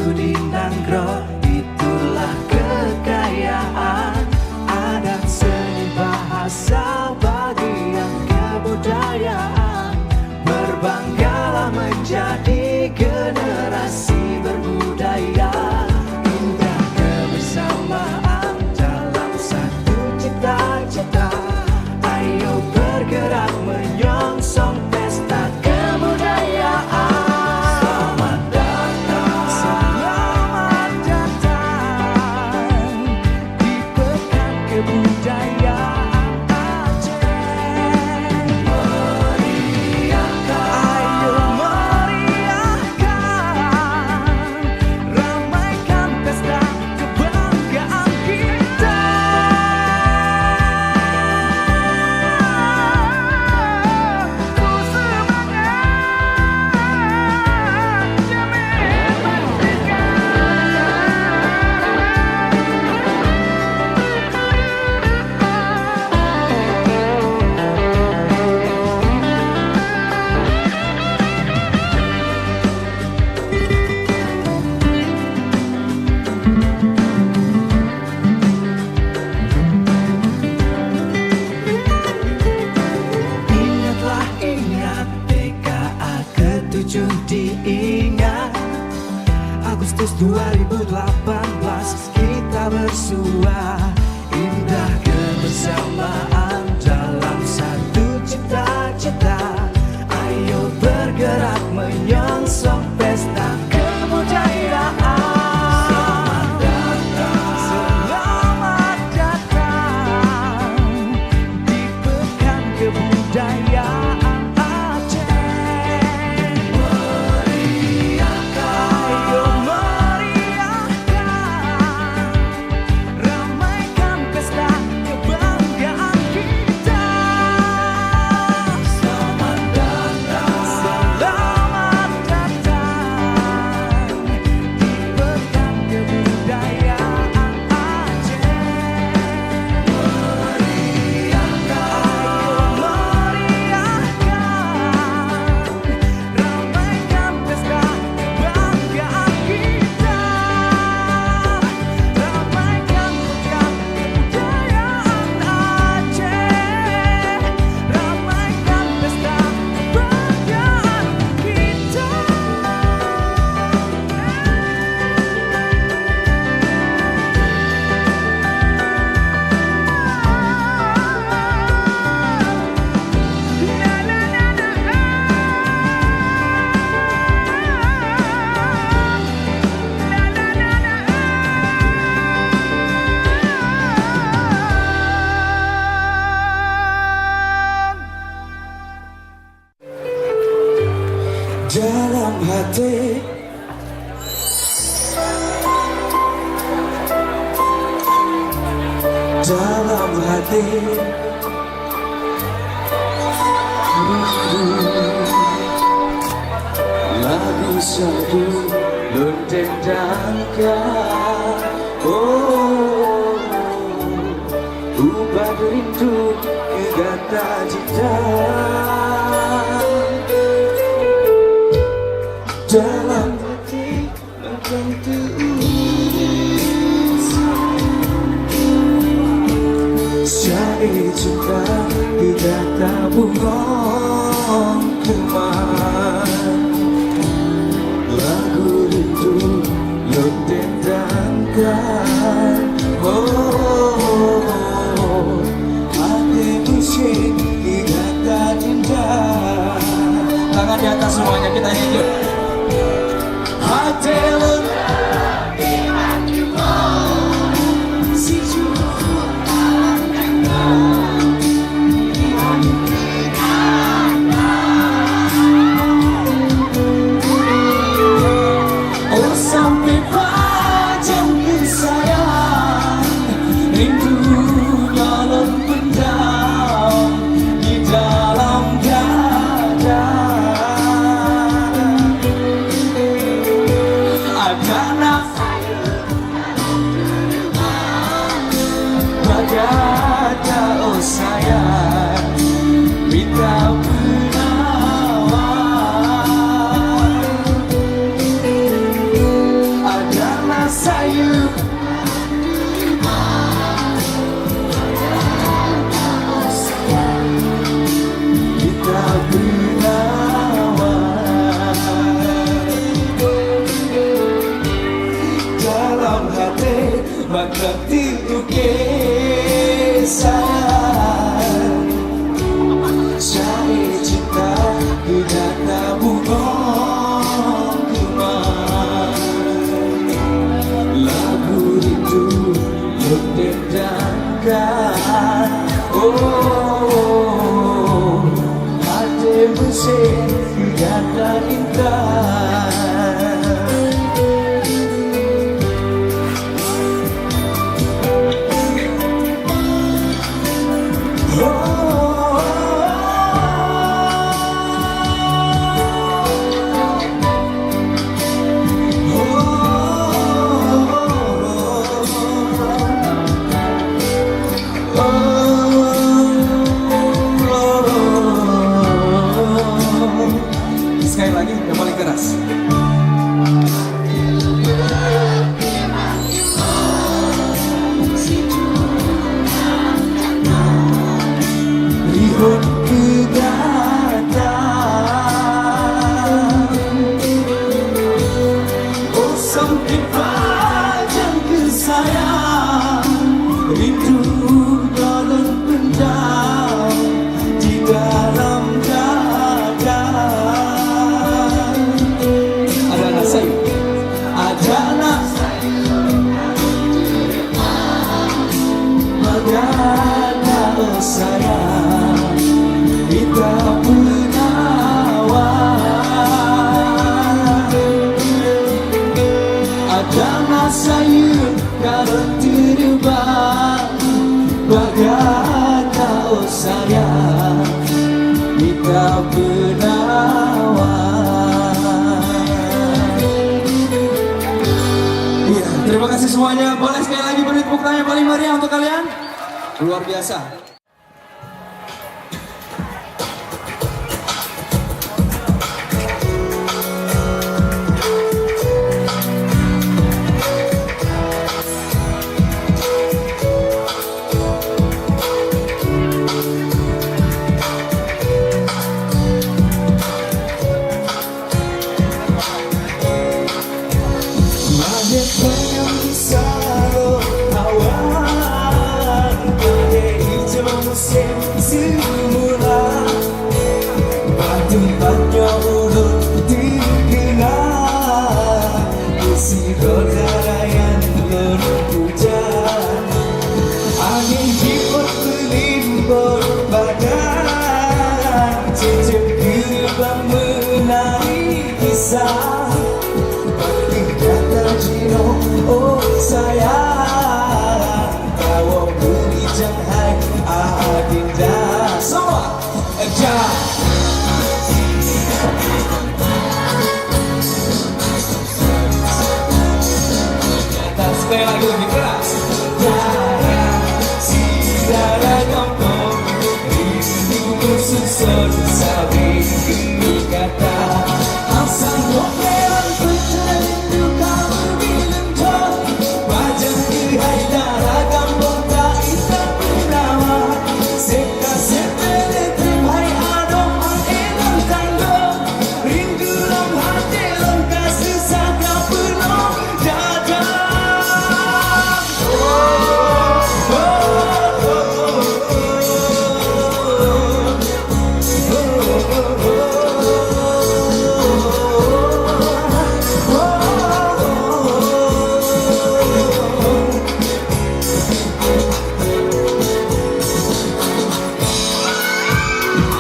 Sudin dan Gro, itulah kekayaan adat seni bahasa bagian kebudayaan. Berbanggalah menjadi generasi berbudaya. Indah kebersamaan dalam satu cita-cita. Ayo bergerak menyongsong pesta kebudayaan. Selamat datang di pekan kebudayaan Aceh. Ayo meriahkan, ramaikan pesta kebanggaan kita. Ku semangat jamin merdeka. Ingatlah ingat PKA ke-7 diingat. Agustus 2018 kita bersua. Indah kebersamaan dalam satu cita-cita. Ayo bergerak menyongsong pesta kebudayaan. Selamat datang di pekan kebudayaan Aceh. Ayo meriahkan, ramaikan pesta kebanggaan kita. Selamat datang di pekan kebudayaan Aceh. Ayo meriahkan, ramaikan pesta kebanggaan kita. Ramaikan pekan kebudayaan Aceh. Ramaikan pesta kebanggaan kita. Dalam hati dalam hati lagu satu mendendangkan. Oh, ubah rindu ke kata cinta. Dalam hati tentu syair cinta kita tabungan kemana. Lagu rindu yang tendangkan. Oh, hati musik kata indah. Tangan di atas semuanya kita nyanyi. Hati sampai panjang sayang, rindunya lempendam di dalam dada. Akan musim tiada indah. Sekali lagi yang paling keras. Lihat ke datang, oh sempit panjang kesayang, rindu dalam pendam di dalam dada. Ada anak saya, ada anak Magana oh sayang, kita penawar. Ada masayun kalau terbang, Magana oh sayang, kita penawar. Iya, terima kasih semuanya. Boleh sekali lagi beri tepuk tangan yang paling meriah untuk kalian. Luar biasa. Banyak yang selalu awan, pada hijau musim semula, batu-batu urut dikenal, isi roda yang berhujan, angin hibur melimpah badan, cincin gerbang menari kisah. Oh sayang, kau beri jangan adinda. Semua aja. Sekali lagi lebih keras. Darah si darah kampung, rindu susun sabi kata. Asal ngopelan berterindu kamu bilang jauh, wajah hai darah kampung tak hitam bernama. Seka sepele terhai adong elang tanggung, rindu dalam hati lengkap sesaka penuh dada.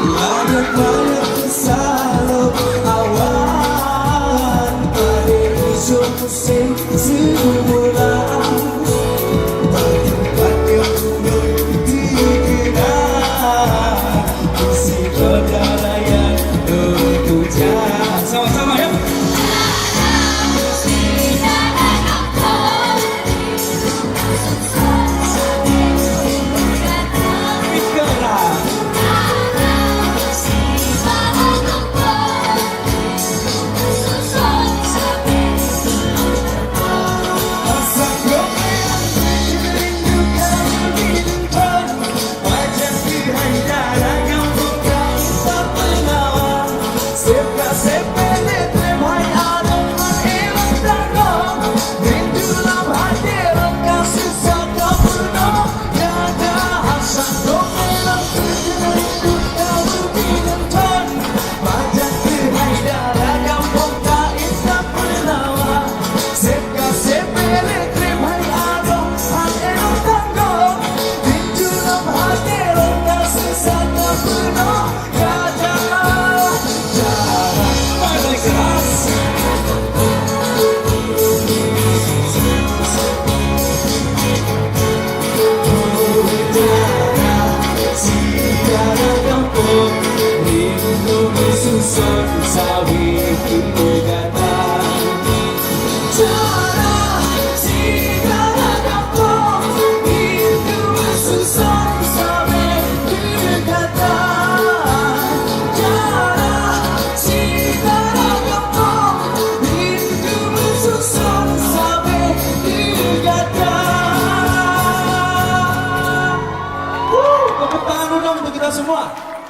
Banyak selalu awan, pada hijau musim semula, batu-batu urut dikenal, isi udara yang berhujan. Sama-sama ya.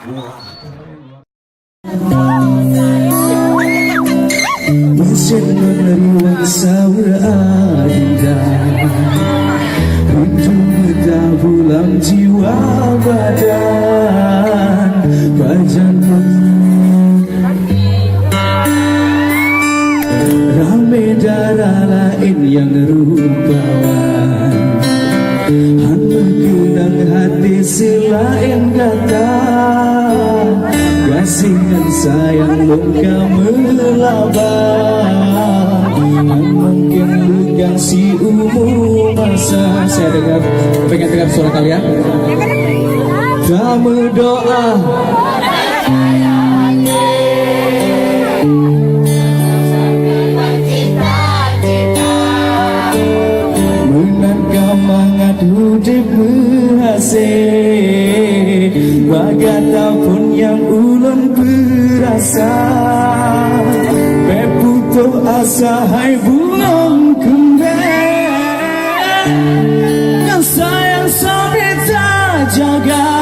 Mesin meneruang saura indah untuk berdabulang jiwa badan Bajan rame darah lain yang rupawan Han menggenang hati selain kata kasih dan sayang luka melaban mungkin luka si umur masa. Saya pengen dengar suara kalian. Kamu doa menangkap mangat hidup berhasil bagatapun yang ulun berasa beputuh asa hai bunga kembang yang sayang sampai tak jaga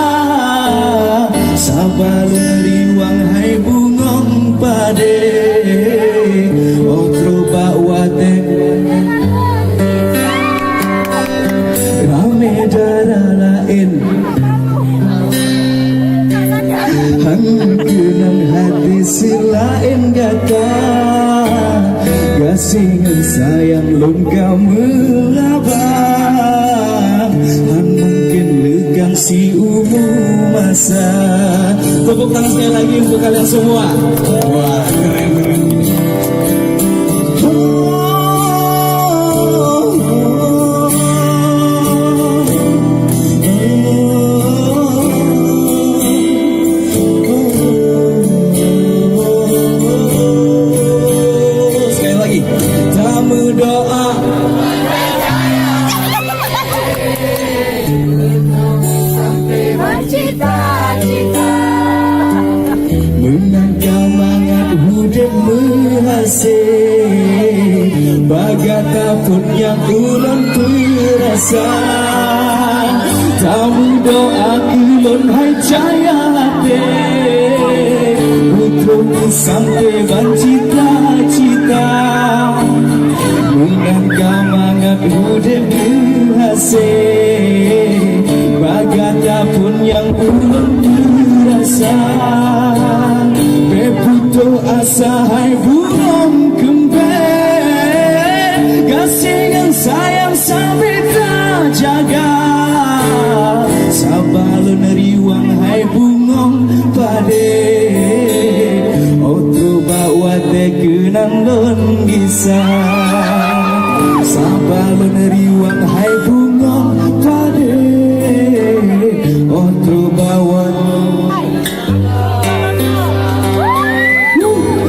sabar riwang hai bunga pade otro bakwate rame darah lain kenang hati selain kata kasih dan sayang lungka melabang mungkin legang si umur masa. Tepuk tangan sekali lagi untuk kalian semua. Wah, keren. Menangkap mangat hidup berhasil bagatapun yang ulun terasa tamu doa ulun hai jaya hati putrung sampai cita-cita menangkap mangat hidup berhasil bagatapun yang ulun terasa beputuh asa hai burung kembang kasih dan sayang sampai tak jaga sabalun riwang hai bungong pade otro bawate kenang lon gisah sabalun riwang hai bungong pade otro bawat.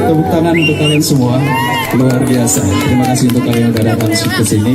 Tepuk tangan untuk kalian semua, luar biasa. Terima kasih untuk kalian yang sudah datang ke sini.